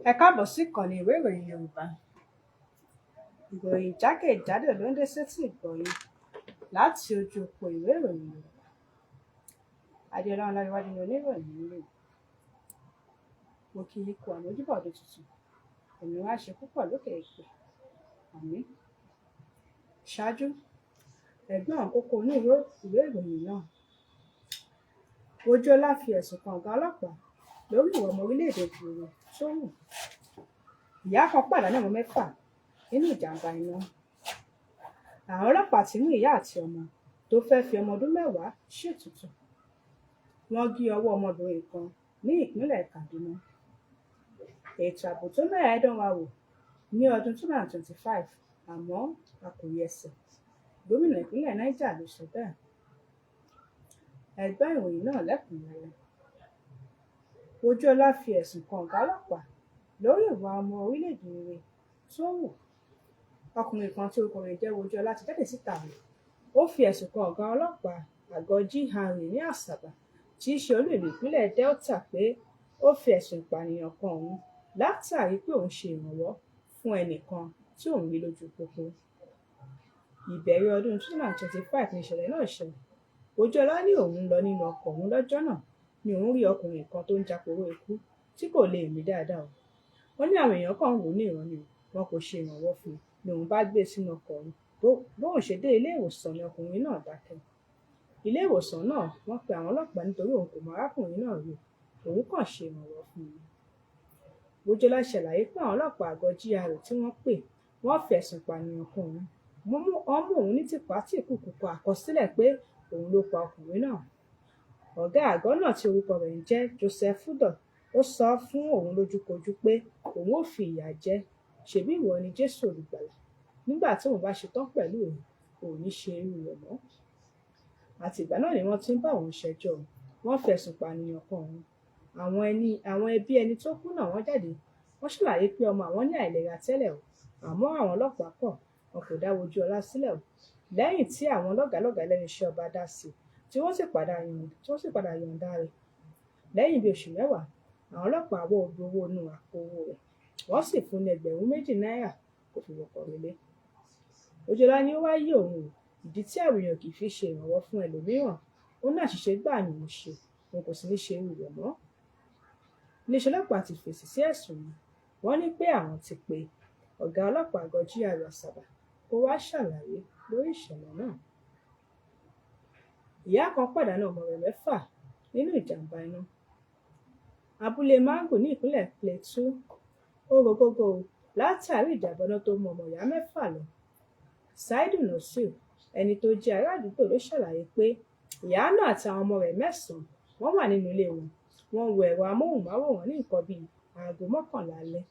Ẹ káàbọ̀ sí ìkànnì ìwé ìròyìn Yorùbá. Ìròyìn jákèjádò ló ń dé sétí ìgbọ̀nyín láti ojú òpó ìwé ìròyìn Yorùbá. Adéọlá Ọláníwájú ni oníròyìn nílé. Mo kí i kú àmójúbà ọdún tuntun. Ẹ̀mí wa ṣe púpọ̀ lókè èèpẹ̀. Àmín. Ṣáájú, ẹ̀gbọ́n àwọn kókó inú ìwé ìròyìn náà. Ojúọlá fi ẹ̀sùn kan ọ̀gá ọlọ́pàá lórí ìwà ọmọ orílẹ̀-èdè Benin tó hù. Ìyá kan pàdánù ọmọ 4 nínú ìjàmbá iná. Àwọn ọlọ́pàá ti mú ìyá àti ọmọ tó fẹ́ fi ọmọ ọdún 10 ṣètùtù. Wọ́n gé ọwọ́ ọmọbìnrin kan ní ìpínlẹ̀ Kaduna. Ètò ààbò tó mẹ́hẹ̀ dán wa wò ní ọdún 2025 àmọ́ a kò yẹsẹ̀. Gómìnà ìpínlẹ̀ Niger ló sọ bẹ́ẹ̀. Ẹ gbọ́ ìròyìn náà lẹ́kùnrẹ́rẹ́. Ojúọlá fi ẹ̀sùn kan ọ̀gá ọlọ́pàá lórí ìwà ọmọ orílẹ̀-èdè rere tó hù. Ọkùnrin kan tí orúkọ rẹ̀ jẹ́ Ojúọlá ti jáde síta rẹ̀. Ó fi ẹ̀sùn kan ọ̀gá ọlọ́pàá àgọ́ GRA ní Asaba tí í ṣe olú ìlú ìpínlẹ̀ Delta pé ó fi ẹ̀sùn ìpànìyàn kan òun látàrí pé òun ṣe ìrànwọ́ fún ẹnìkan tí òun rí lójú pópó. Ìbẹ̀rẹ̀ ọdún 2025 ni ìṣẹ̀lẹ̀ náà ṣẹlẹ̀. Ojúọlá ní òun lọ nínú ọkọ̀ òun lọ́jọ́ náà ni òun rí ọkùnrin kan tó ń jáporó ikú tí kò lè mí dáadáa o. Wọ́n ní àwọn èèyàn kan wò ní ìran ni wọn kò ṣe ìrànwọ́ fún un ni òun bá gbé sínú ọkọ̀ òun. Bóun ṣe dé ilé ìwòsàn ni ọkùnrin náà dákẹ́. Ilé ìwòsàn náà wọ́n pe àwọn ọlọ́pàá nítorí òun kò mọ arákùnrin náà rí, òun kàn ṣe ìrànwọ́ fún un. Ojúọlá ṣàlàyé pé àwọn ọlọ́pàá àgọ́ GRA tí wọ́n pè wọ́n fẹ̀sùn ìpànìyàn kan òun. Wọ́n mú òun ní tìpátìkúùkù kọ àkọsílẹ̀ pé òun ló pa ọkùnrin náà. Ọ̀gá àgọ́ náà tí orúkọ rẹ̀ ń jẹ́ Joseph Fúdọ̀ ó sọ fún òun lójúkojú pé òun ò fi ìyà jẹ, ṣebí ìwọ ni Jésù olùgbàlà, nígbà tí òun bá ṣetán pẹ̀lú òun ní ṣe irú rẹ̀ mọ́. Àtìgbà náà ni wọ́n ti ń bá òun ṣẹjọ́. Wọ́n fẹ̀sùn ìpànìyàn kan òun. Àwọn ẹbí ẹni tó kú náà wọ́n jáde. Wọ́n ṣàlàyé pé ọmọ àwọn ní àìlera tẹ́lẹ̀ o, àmọ́ àwọn ọlọ́pàá kọ̀, wọn kò dá Ojúọlá sílẹ̀ o. Lẹ́yìn tí àwọn lọ́gàálọ́gàá lẹ́nu iṣẹ́ ọba dá sí tí wọ́n sì padà yọ̀ǹda rẹ̀. Lẹ́yìn bí oṣù 10, àwọn ọlọ́pàá wọ́ owó inú àpò owó rẹ̀. Wọ́n sì fún ní $2,000 kó fi wọkọ̀ relé. Ojúọlá ní ó wá yé òun o, ìdí tí àwọn èèyàn kì í fi ṣe ìrànwọ́ fún ẹlòmíràn. Ó ní àṣìṣe gbáà ni òun ṣe, òun kò sì ní ṣe irú rẹ̀ mọ́. Iléeṣẹ́ ọlọ́pàá ti fèsì sí ẹ̀sùn yìí. Wọ́n ní pé àwọn ti pe ọ̀gá ọlọ́pàá àgọ́ GRA Asaba kó wá ṣàlàyé lórí ìṣẹ̀lẹ̀ náà. Ìyá kan pàdánù ọmọ rẹ̀ 4 nínú ìjàmbá iná. Abúlé Mangu ní ìpínlẹ̀ Plateau ó rogógó látàrí ìjàmbá iná tó mú ọmọ ìyá 4 lọ. Saidu Nasir, ẹni tó jẹ́ ará àdúgbò, ló ṣàlàyé pé ìyá náà àti àwọn ọmọ rẹ̀ 9 wọ́n wà nínú ilé wọn. Wọ́n wo ẹ̀rọ amóhùnmáwòrán ní nǹkan bíi aago 11 alẹ́.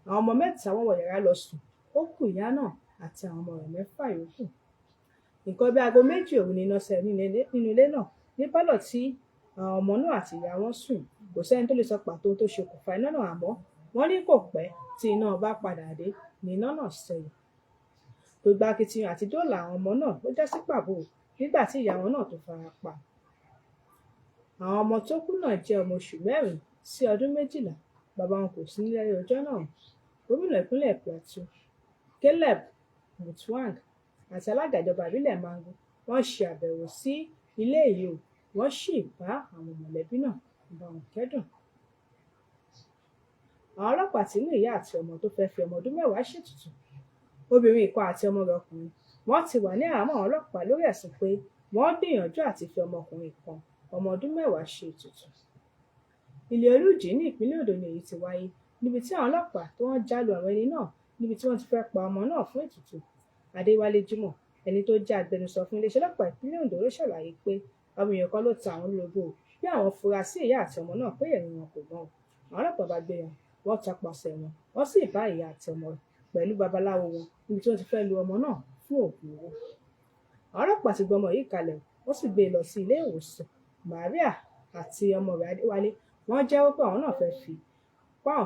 Àwọn ọmọ 3 wọ́n wọ yàrá lọ sùn. Ó kù ìyá náà àti àwọn ọmọ rẹ̀ 4 yòókù. Nǹkan bí aago 2 òru ni iná ṣẹlẹ̀ nínú ilé náà ní pálọ̀ tí àwọn ọmọ náà àti ìyá wọn sùn. Kò sẹ́ni tó lè sọ pàtó tó ṣokùnfà iná náà, àmọ́ wọ́n ní kò pẹ́ tí iná bá padà dé ni iná náà ṣẹlẹ̀. Gbogbo akitiyan àti dóòlà àwọn ọmọ náà ló já sí pàbó nígbà tí ìyá wọn náà tó fara pa. Àwọn ọmọ tó kú náà jẹ́ ọmọ oṣù 4 sí ọdún 12. Bàbá wọn kò sí nílé ọjọ́ náà. Gómìnà ìpínlẹ̀ Plateau Caleb Mutfwang àti alága ìjọba ìbílẹ̀ Mangu wọ́n ṣe àbẹ̀wò sí ilé yìí o. Wọ́n sì bá àwọn mọ̀lẹ́bí náà bá wọn kẹ́dùn. Àwọn ọlọ́pàá ti mú ìyá àti ọmọ tó fẹ́ fi ọmọ ọdún 10 ṣètùtù. Obìnrin kan àti ọmọ rẹ̀ ọkùnrin wọ́n ti wà ní àhámọ́ àwọn ọlọ́pàá lórí ẹ̀sùn pé wọ́n gbìyànjú àti fi ọmọkùnrin kan ọmọ ọdún 10 ṣe ètùtù. Ilé Olújì ní ìpínlẹ̀ Ondo ni èyí ti wáyé, níbi tí àwọn ọlọ́pàá tó wọ́n jálu àwọn ẹni náà níbi tí wọ́n ti fẹ́ pa ọmọ náà fún ètùtù. Adéwálé Jimoh, ẹni tó jẹ́ agbẹnusọ fún iléeṣẹ́ ọlọ́pàá ìpínlẹ̀ Ondo, ló ṣàlàyé pé àwọn èèyàn kan ló ta àwọn lólobó bí àwọn fura sí ìyá àti ọmọ náà pé ẹ̀mí wọn kò gbọ́n. Àwọn ọlọ́pàá bá gbé wọn, wọ́n tapasẹ̀ wọn, wọ́n sì bá ìyá àti ọmọ rẹ̀ pẹ̀lú babaláwo wọn níbi tí wọ́n ti fẹ́ lu ọmọ náà fún òògùn owó. Àwọn ọlọ́pàá ti gbé ọmọ yìí kalẹ̀, wọ́n sì gbé e lọ sí ilé ìwòsàn. Maria àti ọmọ rẹ̀ Adéwálé wọ́n jẹ́wọ́ pé àwọn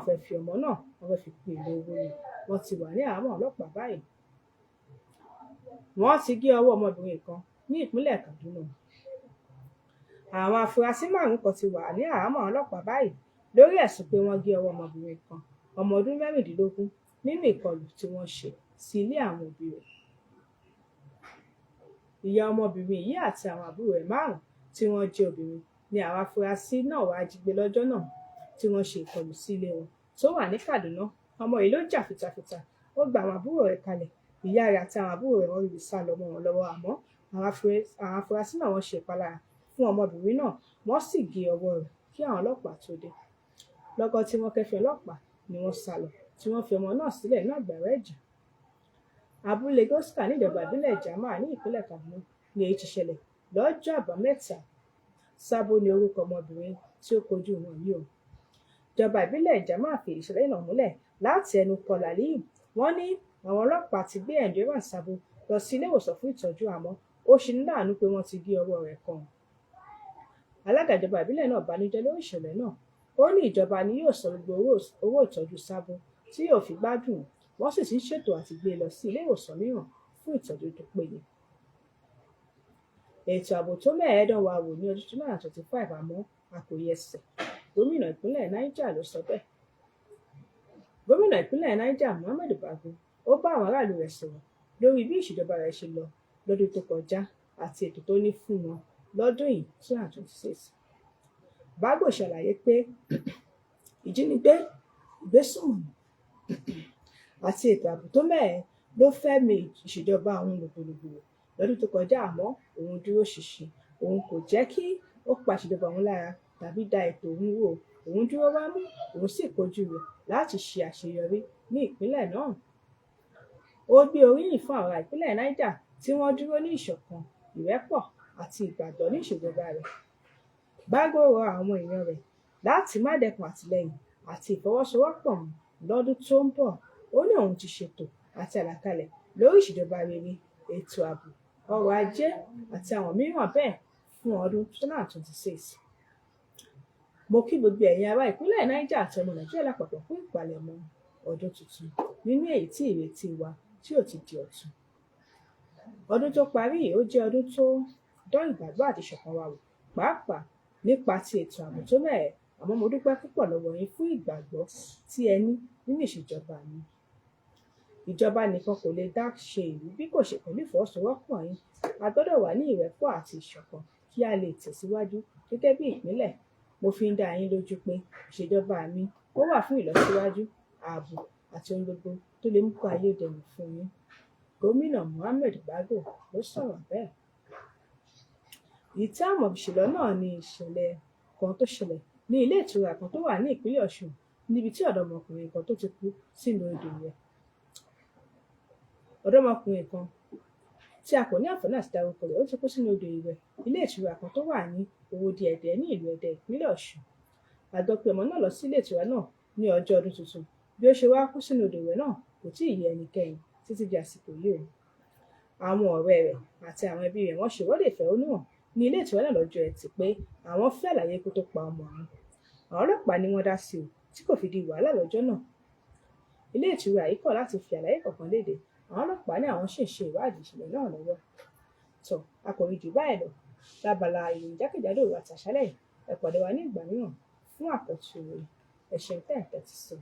fẹ́ fi ọmọ náà wọ́n fẹ́ fi pè lówó ni. Wọ́n ti wà ní àhámọ́ ọlọ́pàá báyìí. Wọ́n ti gé ọwọ́ ọmọbìnrin kan ní ìpínlẹ̀ Kaduna. Àwọn afurasí 5 kan ti wà ní àhámọ́ ọlọ́pàá báyìí lórí ẹ̀sùn pé wọ́n gé ọwọ́ ọmọbìnrin kan ọmọ ọdún mẹ́rìndínlógún nínú ìkọlù tí wọ́n ṣe sí ilé àwọn òbí rẹ̀. Ìyá ọmọbìnrin yìí àti àwọn àbúrò rẹ̀ márùn-ún tí wọ́n jẹ́ obìnrin ni àwọn afurasí náà wá jí gbé lọ́jọ́ náà tí wọ́n ṣe ìkọlù sí ilé wọn tó wà ní Kaduna. Ọmọ yìí ló jà fitafita, ó gba àwọn àbúrò rẹ̀ kalẹ̀, ìyá rẹ̀ àti àwọn àbúrò rẹ̀ wọ́n rí sá lọ mọ́ wọn lọ́wọ́, àmọ́ àwọn afurasí náà wọ́n ṣe ìpalára fún ọmọbìnrin náà, wọ́n sì gé ọwọ́ rẹ̀ kí àwọn ọlọ́pàá tó dé. Lọ́gán tí wọ́n kẹ́fìn ọlọ́pàá ni wọ́n sá lọ, tí wọ́n fi ọmọ náà sílẹ̀ ní àgbàrá ẹ̀jẹ̀. Abúlé Gosca níjọba ìbílẹ̀ Jama'a ní ìpínlẹ̀ Kaduna ni èyí ti ṣẹlẹ̀ lọ́jọ́ Àbámẹ́ta. Sabo ni orúkọ ọmọbìnrin tí ó kojú wọn yìí o. Ìjọba ìbílẹ̀ Jama'a fi ìṣẹ̀lẹ̀ náà múlẹ̀ láti ẹnu Paul Aliyu. Wọ́n ní àwọn ọlọ́pàá ti gbé Endurance Sabo lọ sí ilé ìwòsàn fún ìtọ́jú, àmọ́ ó ṣe ní láàánú pé wọ́n ti gé ọwọ́ rẹ̀ kan. Alága ìjọba ìbílẹ̀ náà bànújẹ́ lórí ìṣẹ̀lẹ̀ náà. Ó ní ìjọba ni yóò san gbogbo owó ìtọ́jú Sabo tí yóò fi gbádùn, wọ́n sì ti ń ṣètò àti gbé lọ sí ilé ìwòsàn mìíràn fún ìtọ́jú tó péye. Ètò ààbò tó mẹ́hẹ dán wa wò ní ọdún 2025, àmọ́ a kò yẹsẹ̀. Gómìnà ìpínlẹ̀ Niger ló sọ bẹ́ẹ̀. Gómìnà ìpínlẹ̀ Niger Muhammadu Bago ó bá àwọn aráàlú rẹ̀ sọ̀rọ̀ lórí bí ìṣèjọba rẹ̀ ṣe lọ lọ́dún tó kọjá àti ètò tó ní fún wọn lọ́dún yìí 2026. Bago ṣàlàyé pé ìjínigbé, ìgbésùnmọ̀mí àti ètò ààbò tó mẹ́hẹ ló fẹ́ mi ìṣèjọba òun lògbòlògbò lọ́dún tó kọjá, àmọ́ òun dúró ṣinṣin, òun kò jẹ́ kí ó pa ìṣèjọba òun lára tàbí da ètò òun wò, òun dúró wámú, òun sì kojú rẹ̀ láti ṣe àṣeyọrí ní ìpínlẹ̀ náà. Ó gbé oríyìn fún àwọn ìpínlẹ̀ Niger tí wọ́n dúró ní ìṣọ̀kan, ìrẹ́pọ̀ àti ìgbàgbọ́ ní ìṣèjọba rẹ̀. Bago rọ àwọn èèyàn rẹ̀ láti má dẹ́kun àtìlẹ́yìn àti ìfọwọ́sowọ́pọ̀ mọ́ lọ́dún tó ń bọ̀. Ó ní òun ti ṣètò àti àlàkalẹ̀ lórí ìṣèjọba rere, ètò ààbò, ọrọ̀ ajé àti àwọn mìíràn bẹ́ẹ̀ fún ọdún 2026. Mo kí gbogbo ẹ̀yin ará ìpínlẹ̀ Niger àti ọmọ Nàìjíríà lápapọ̀ fún ìpalẹ̀mọ́ ọdún tuntun nínú èyí tí ìrètí wa tí ò ti di ọ̀tun. Ọdún tó parí yìí ó jẹ́ ọdún tó dán ìgbàgbọ́ àti ìṣọ̀kan wa wò, pàápàá nípa ti ètò ààbò tó mẹ́hẹ, àmọ́ mo dúpẹ́ púpọ̀ lọ́wọ́ yín fún ìgbàgbọ́ tí ẹ ní nínú ìṣèjọba mi. Ìjọba nìkan kò lè dá ṣe ìlú bí kò ṣe pẹ̀lú ìfọwọ́sowọ́pọ̀ yín. A gbọ́dọ̀ wà ní ìrẹ́pọ̀ àti ìṣọ̀kan kí a lè tẹ̀síwájú gẹ́gẹ́ bí ìpínlẹ̀. Mo fi ń dá yín lójú pé ìṣèjọba mi ó wà fún ìlọsíwájú, ààbò àti ohun gbogbo tó lè mú kó ayé dẹrùn fún yín. Gómìnà Muhammadu Bago ló sọ̀rọ̀ bẹ́ẹ̀. Èyí tí a mọ̀ ṣùlọ náà ni ìṣẹ̀lẹ̀ kan tó ṣẹlẹ̀ ní ilé ìtura kan tó wà ní ìpínlẹ̀ Ọ̀ṣun, níbi tí ọ̀dọ́mọkùnrin kan tó ti kú sínú odò rẹ̀. Ọ̀dọ́mọkùnrin kan tí a kò ní àǹfààní àti dárúkọ rẹ̀, ó ti kú sínú odò ìwẹ̀ ilé ìtura kan tó wà ní Owódé Ẹdẹ ní ìlú Ẹdẹ ìpínlẹ̀ Ọ̀ṣun. A gbọ́ pé ọmọ náà lọ sí ilé ìtura náà ní ọjọ́ ọdún tuntun. Bí ó ṣe wá kú sínú odò ìwẹ̀ náà kò tí ì yé ẹnikẹ́ni títí di àsìkò yìí o. Àwọn ọ̀rẹ́ rẹ̀ àti àwọn ẹbí rẹ̀ wọ́n ṣe ìwọ́de ìfẹ̀hónúhàn ní ilé ìtura náà lọ́jọ́ Ẹtì pé àwọn fẹ́ àlàyé ikú tó pa ọmọ àwọn. Àwọn ọlọ́pàá ni wọ́n dá sí o, tí kò fi di wàhálà lọ́jọ́ náà. Ilé ìtura yìí kọ̀ láti fi àlàyé kankan léde. Àwọn ọlọ́pàá ní àwọn ṣì ń ṣe ìwádìí ìṣẹ̀lẹ̀ náà lọ́wọ́. A kò rí jù báyìí lọ lábala ìròyìn jákèjádò àti àṣálẹ́ yìí. Ẹ pàdé wa ní ìgbà mìíràn fún àkọ́tún ìròyìn. Ẹ ṣeun tẹ́ ẹ̀ tẹ́tí sí i.